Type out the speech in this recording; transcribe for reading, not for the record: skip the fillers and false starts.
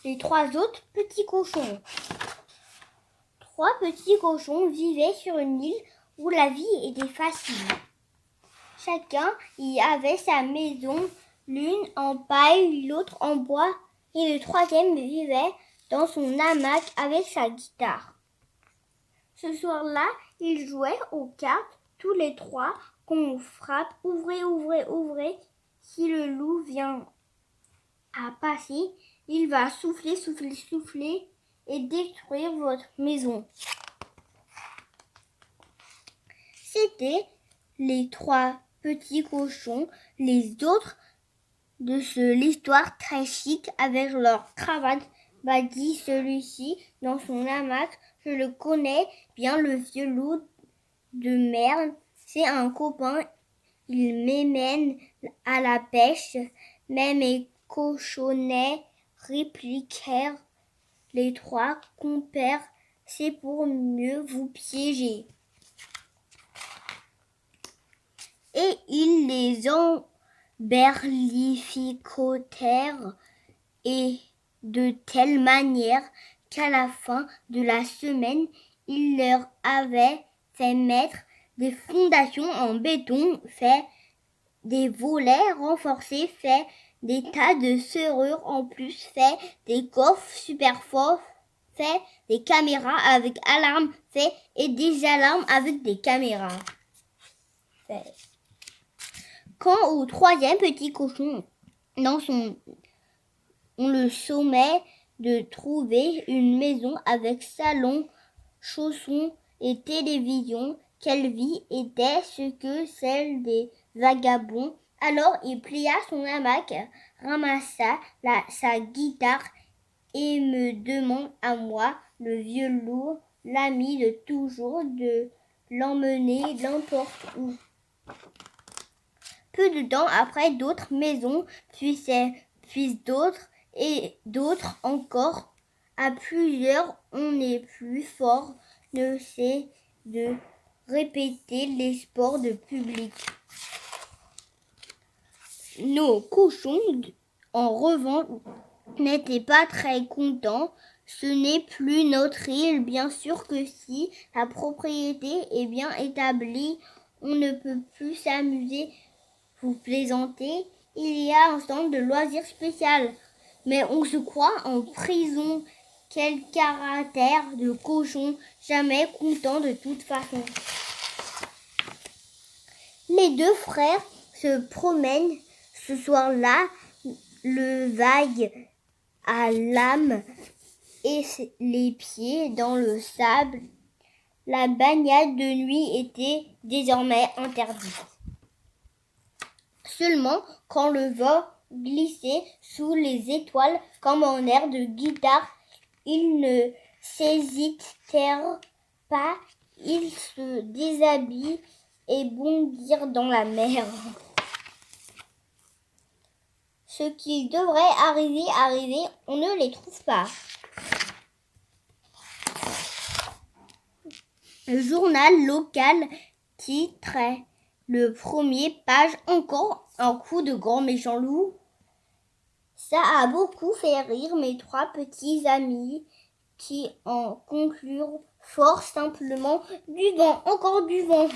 les 3 autres petits cochons. 3 petits cochons vivaient sur une île où la vie était facile. Chacun y avait sa maison, l'une en paille, l'autre en bois, et le 3e vivait dans son hamac avec sa guitare. Ce soir-là, ils jouaient aux cartes, tous les 3, qu'on frappe, ouvrez, ouvrez, ouvrez. Si le loup vient à passer, il va souffler, souffler, souffler et détruire votre maison. C'était les 3 petits cochons, les autres de l'histoire très chic avec leur cravate. Bah dit celui-ci dans son hamac, je le connais bien, le vieux loup de merde, c'est un copain, il m'emmène à la pêche. Mais mes cochonnets répliquèrent les 3 compères, c'est pour mieux vous piéger. Et ils les emberlificotèrent et de telle manière qu'à la fin de la semaine, ils leur avaient fait mettre des fondations en béton, fait des volets renforcés, fait des tas de serrures en plus, fait des coffres super forts, fait des caméras avec alarme, fait et des alarmes avec des caméras. Fait. Quand au 3e petit cochon, on le sommet de trouver une maison avec salon, chaussons et télévision, quelle vie était ce que celle des vagabonds. Alors il plia son hamac, ramassa sa guitare et me demande à moi, le vieux loup, l'ami de toujours, de l'emmener n'importe où. Peu de temps après, d'autres maisons, puis d'autres et d'autres encore. À plusieurs, on est plus fort, ne sait de répéter les sports de public. Nos cochons, en revanche, n'étaient pas très contents. Ce n'est plus notre île, bien sûr que si la propriété est bien établie, on ne peut plus s'amuser. Vous plaisantez, il y a un centre de loisirs spécial, mais on se croit en prison. Quel caractère de cochon, jamais content de toute façon. Les 2 frères se promènent ce soir-là, le vague à l'âme et les pieds dans le sable. La baignade de nuit était désormais interdite. Seulement, quand le vent glissait sous les étoiles comme un air de guitare, ils ne s'hésitèrent pas, ils se déshabillent et bondirent dans la mer. Ce qui devrait arriver, on ne les trouve pas. Le journal local titrait le premier page, encore un coup de grand méchant loup. Ça a beaucoup fait rire mes 3 petits amis qui en conclurent fort simplement du vent, encore du vent.